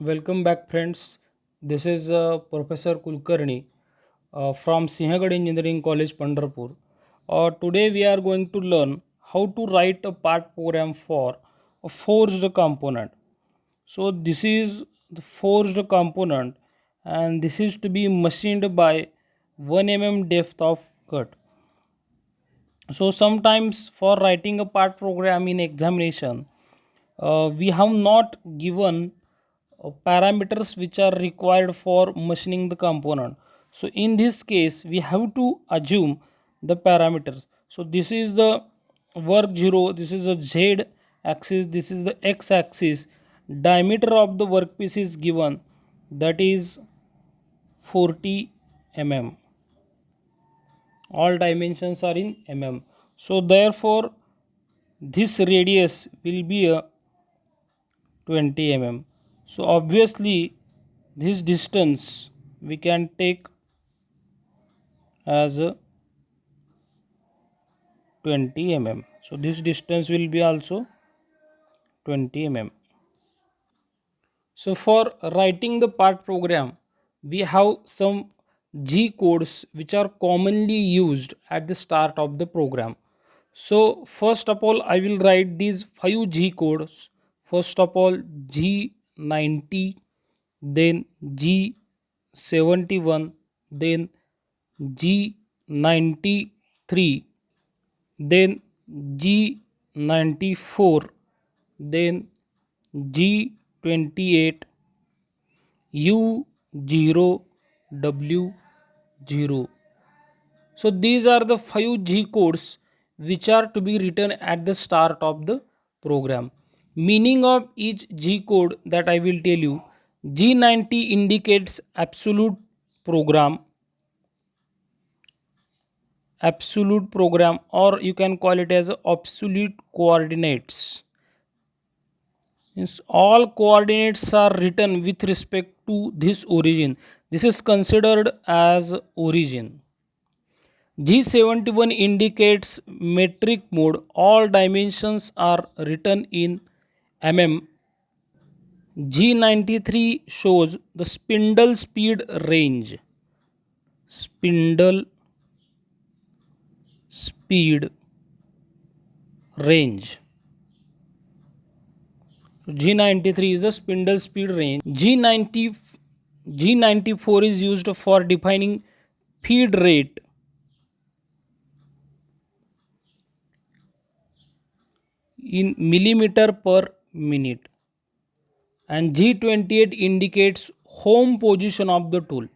Welcome back, friends. This is Professor Kulkarni from Sinhagad Engineering College, Pandharpur. Today, we are going to learn how to write a part program for a forged component. So, this is the forged component, and this is to be machined by 1 mm depth of cut. So, sometimes for writing a part program in examination, we have not given parameters which are required for machining the component. So in this case we have to assume the parameters. So this is the work 0, this is the z axis, this is the x axis. Diameter of the workpiece is given, that is 40 mm. All dimensions are in mm. So therefore this radius will be a 20 mm. So obviously this distance we can take as 20 mm. So this distance will be also 20 mm. So for writing the part program, we have some G codes which are commonly used at the start of the program. So first of all, I will write these 5 G codes. First of all, G90, then G71, then G93, then G94, then G28, U0, W0. So these are the 5 G codes which are to be written at the start of the program. Meaning of each G code that I will tell you. G90 indicates absolute program, or you can call it as absolute coordinates. Means all coordinates are written with respect to this origin. This is considered as origin. G71 indicates metric mode. All dimensions are written in mm. G93 shows the spindle speed range. Spindle speed range. G93 is the spindle speed range. G94 is used for defining feed rate. In millimeter per minute. And G28 indicates home position of the tool.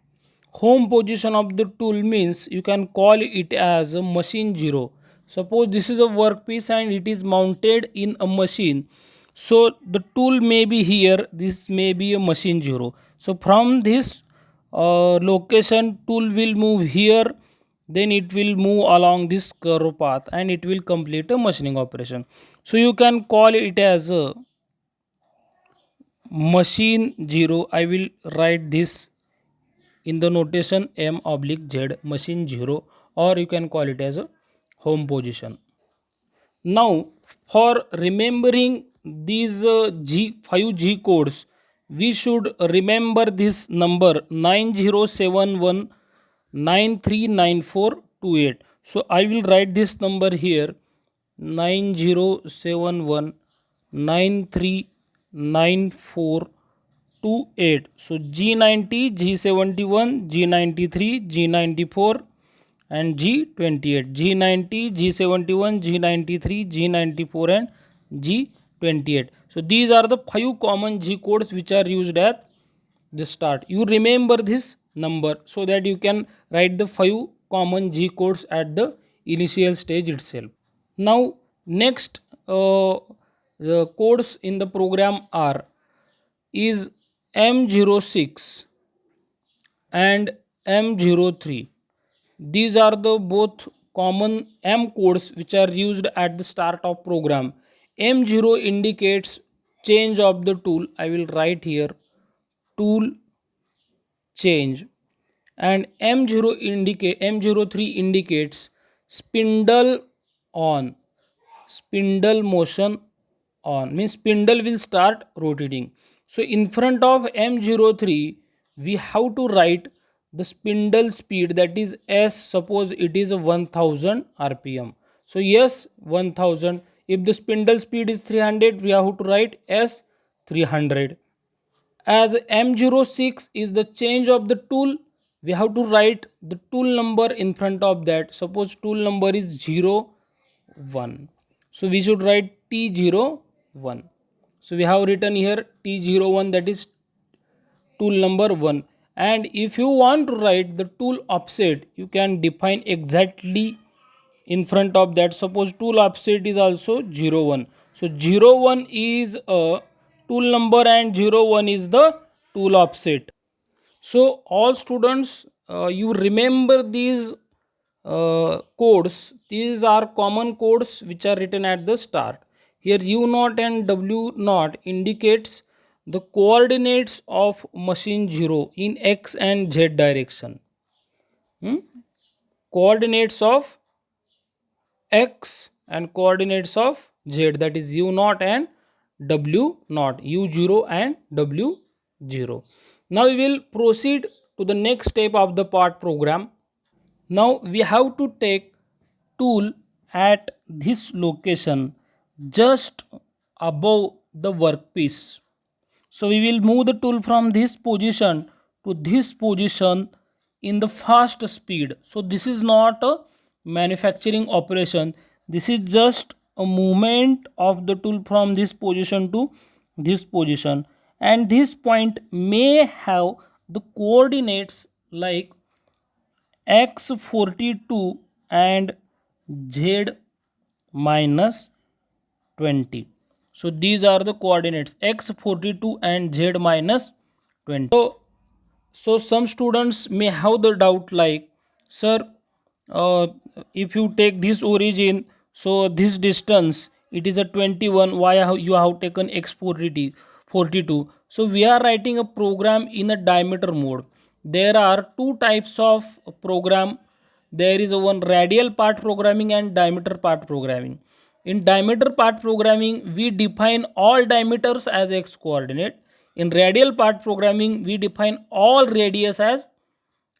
Home position of the tool means you can call it as a machine 0. Suppose this is a workpiece and it is mounted in a machine. So the tool may be here, this may be a machine 0. So from this location, tool will move here, then it will move along this curve path and it will complete a machining operation. So you can call it as a machine 0. I will write this in the notation m oblique z, machine 0, or you can call it as a home position. Now for remembering these 5 G codes, we should remember this number 9071939428. So I will write this number here, 9071939428. So G90, G71, G93, G94 and G28. G90, G71, G93, G94 and G28. So these are the 5 common G codes which are used at the start. You remember this number so that you can write the 5 common G codes at the initial stage itself. Now next the codes in the program are is M06 and M03. These are the both common M codes which are used at the start of program. M0 indicates change of the tool. I will write here tool change, and M03 indicates spindle on, spindle motion on, means spindle will start rotating. So in front of M03, we have to write the spindle speed, that is S. Suppose it is a 1000 RPM. So yes, 1000. If the spindle speed is 300, we have to write S 300. As M06 is the change of the tool, we have to write the tool number in front of that. Suppose tool number is 01. So we should write T01. So we have written here T01, that is tool number 1. And if you want to write the tool offset, you can define exactly in front of that. Suppose tool offset is also 01. So 01 is a tool number and 01 is the tool offset. So all students, you remember these codes. These are common codes which are written at the start. Here U naught and W naught indicates the coordinates of machine 0 in X and Z direction. Coordinates of X and coordinates of Z, that is U naught and W naught, U0 and W0. Now we will proceed to the next step of the part program. Now we have to take tool at this location just above the workpiece. So we will move the tool from this position to this position in the fast speed. So this is not a manufacturing operation. This is just a movement of the tool from this position to this position. And this point may have the coordinates like x42 and z minus 20. So these are the coordinates x42 and z minus 20. So some students may have the doubt like, sir, uh, if you take this origin, so this distance it is a 21, why you have taken x42? So we are writing a program in a diameter mode. There are two types of program. There is a one radial part programming and diameter part programming. In diameter part programming, we define all diameters as x coordinate. In radial part programming, we define all radius as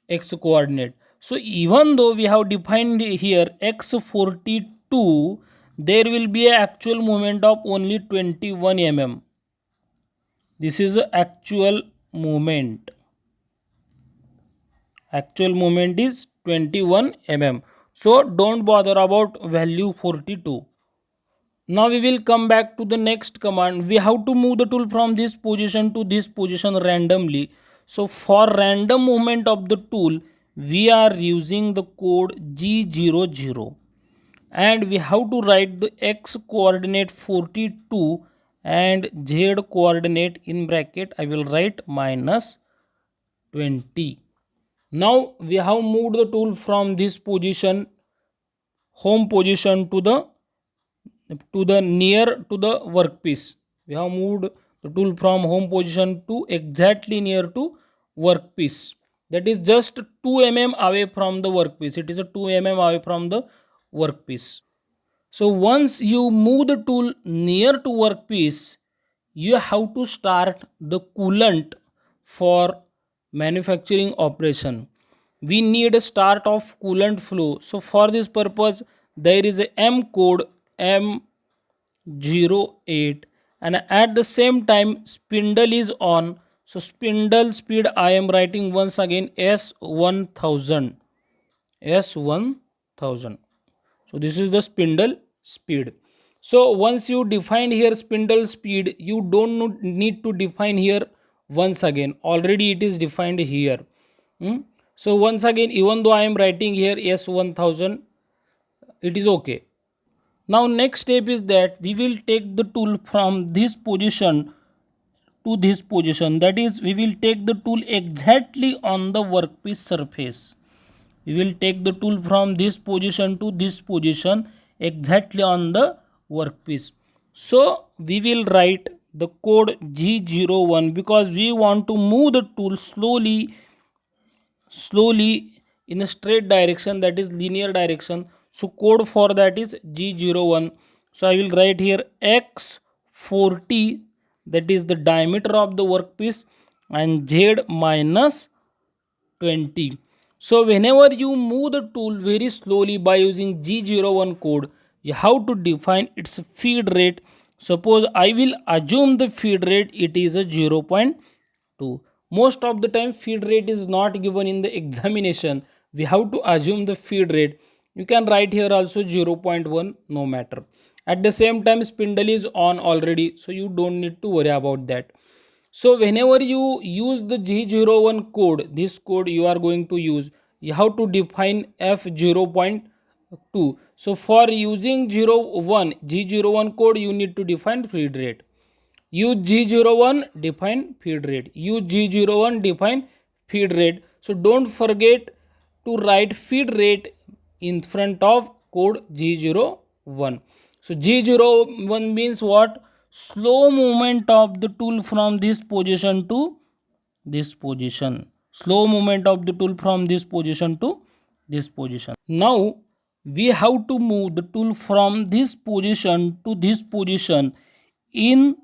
x coordinate. So even though we have defined here x42, there will be an actual movement of only 21 mm. This is the actual movement. Actual movement is 21 mm. So don't bother about value 42. Now we will come back to the next command. We have to move the tool from this position to this position randomly. So for random movement of the tool, we are using the code G00. And we have to write the x coordinate 42 and z coordinate in bracket. I will write minus 20. Now we have moved the tool from this position, home position, to the near to the workpiece. We have moved the tool from home position to exactly near to workpiece. That is just 2 mm away from the workpiece. It is a 2 mm away from the workpiece. So once you move the tool near to workpiece, you have to start the coolant for manufacturing operation. We need a start of coolant flow. So for this purpose, there is a M code M08, and at the same time spindle is on. So spindle speed I am writing once again S1000. S1000. So this is the spindle speed. So once you define here spindle speed, you don't need to define here once again. Already it is defined here. So once again, even though I am writing here S1000, it is okay. Now next step is that we will take the tool from this position to this position. That is, we will take the tool exactly on the workpiece surface. We will take the tool from this position to this position exactly on the workpiece. So we will write the code G01 because we want to move the tool slowly in a straight direction, that is linear direction. So code for that is G01. So I will write here X40, that is the diameter of the workpiece, and Z minus 20. So whenever you move the tool very slowly by using G01 code, you have to define its feed rate. Suppose I will assume the feed rate it is a 0.2. Most of the time feed rate is not given in the examination. We have to assume the feed rate. You can write here also 0.1, no matter. At the same time spindle is on already, so you don't need to worry about that. So whenever you use the G01 code, this code you are going to use, you have to define F0.2. So for using 01 G01 code, you need to define feed rate. Use G01, define feed rate. Use G01, define feed rate. So don't forget to write feed rate in front of code G01. So G01 means what? Slow movement of the tool from this position to this position. Slow movement of the tool from this position to this position. Now we have to move the tool from this position to this position in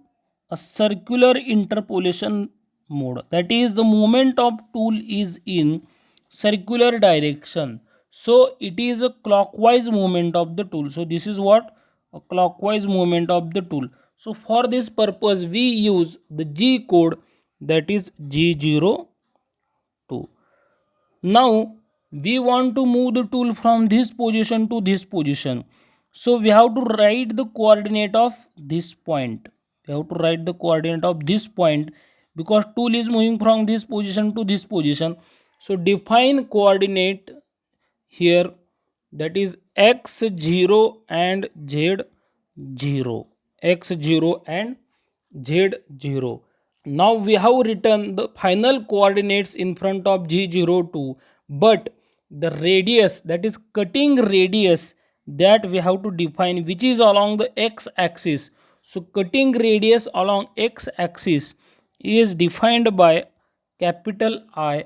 a circular interpolation mode. That is, the movement of tool is in circular direction. So it is a clockwise movement of the tool. So this is what? A clockwise movement of the tool. So for this purpose we use the G code, that is G02. Now we want to move the tool from this position to this position. So we have to write the coordinate of this point. We have to write the coordinate of this point because tool is moving from this position to this position. So define coordinate here, that is x0 and z0. x0 and z0. Now we have written the final coordinates in front of G02, but the radius, that is cutting radius, that we have to define, which is along the x-axis. So cutting radius along x-axis is defined by capital I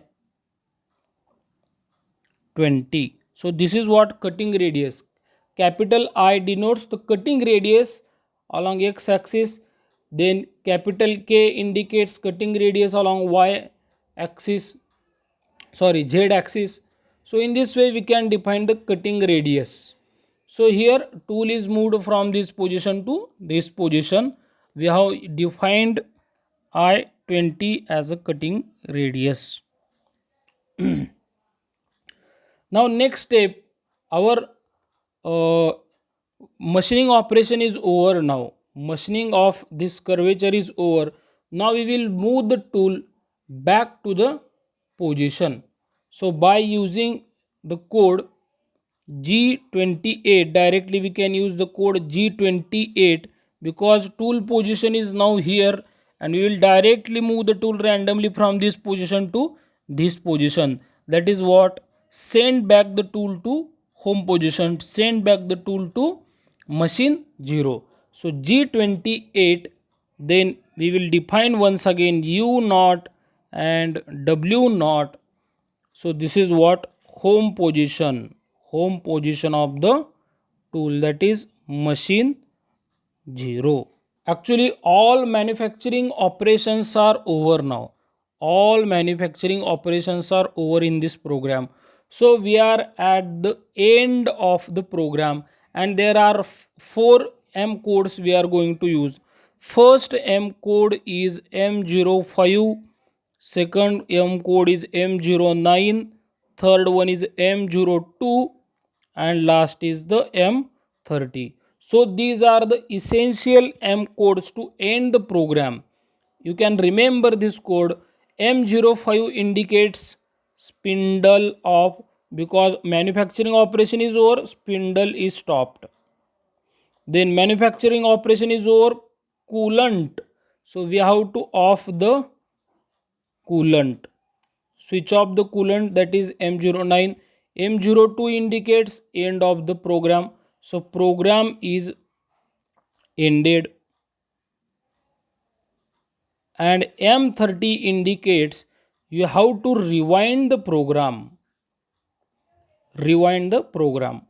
20. So this is what cutting radius. Capital I denotes the cutting radius along x-axis. Then capital K indicates cutting radius along y-axis. Sorry, z-axis. So in this way we can define the cutting radius. So here tool is moved from this position to this position. We have defined I20 as a cutting radius. Now next step, our uh, machining operation is over now. Machining of this curvature is over. Now we will move the tool back to the position. So by using the code G28, directly we can use the code G28 because tool position is now here, and we will directly move the tool randomly from this position to this position. That is what? Send back the tool to home position, send back the tool to machine 0. So G28, then we will define once again U0 and W0. So this is what? Home position of the tool, that is machine 0. Actually all manufacturing operations are over now. All manufacturing operations are over in this program. So we are at the end of the program, and there are 4 M codes we are going to use. First M code is M05, second M code is M09, third one is M02, and last is the M30. So these are the essential M codes to end the program. You can remember this code. M05 indicates spindle off, because manufacturing operation is over, spindle is stopped. Then manufacturing operation is over, coolant. So we have to off the coolant. Switch off the coolant, that is M09. M02 indicates end of the program. So program is ended. And M30 indicates you have to rewind the program. Rewind the program.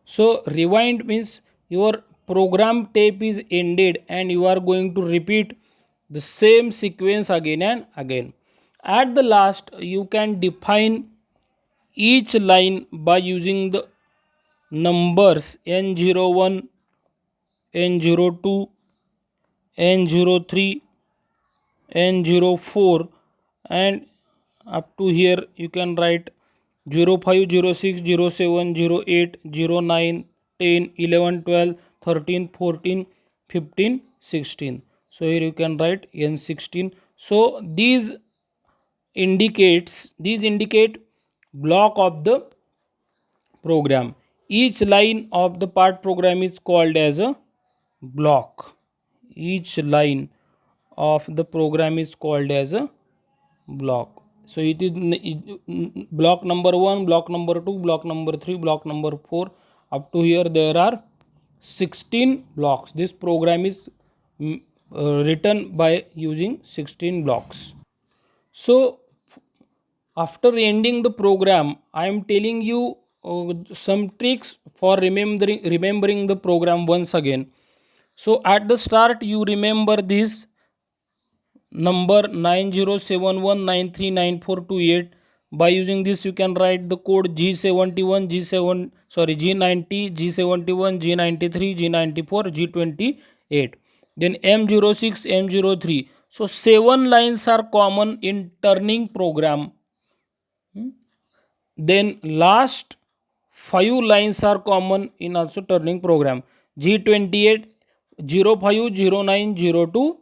So rewind means your program tape is ended and you are going to repeat the same sequence again and again. At the last, you can define each line by using the numbers N01, N02, N03, N04, and up to here you can write 05, 06, 07, 08, 09, 10, 11, 12, 13, 14, 15, 16. So here you can write N16. So these indicate block of the program. Each line of the part program is called as a block. Each line of the program is called as a block. So it is block number 1, block number 2, block number 3, block number 4. Up to here there are 16 blocks. This program is written by using 16 blocks. So after ending the program, I am telling you some tricks for remembering the program once again. So at the start you remember this number 9071939428. By using this you can write the code G71, G90, G71, G93, G94, G28, then M06, M03. So 7 lines are common in turning program. Then last 5 lines are common in also turning program. G28, 05, 09, 02,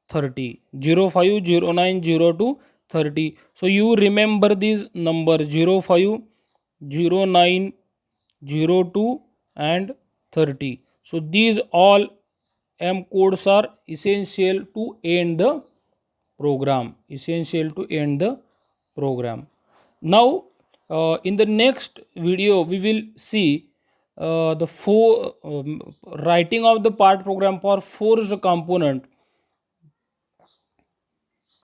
30. 05, 09, 02, 30. So you remember these numbers 05, 09, 02 and 30. So these all M codes are essential to end the program. Essential to end the program. Now in the next video we will see the writing of the part program for forced component.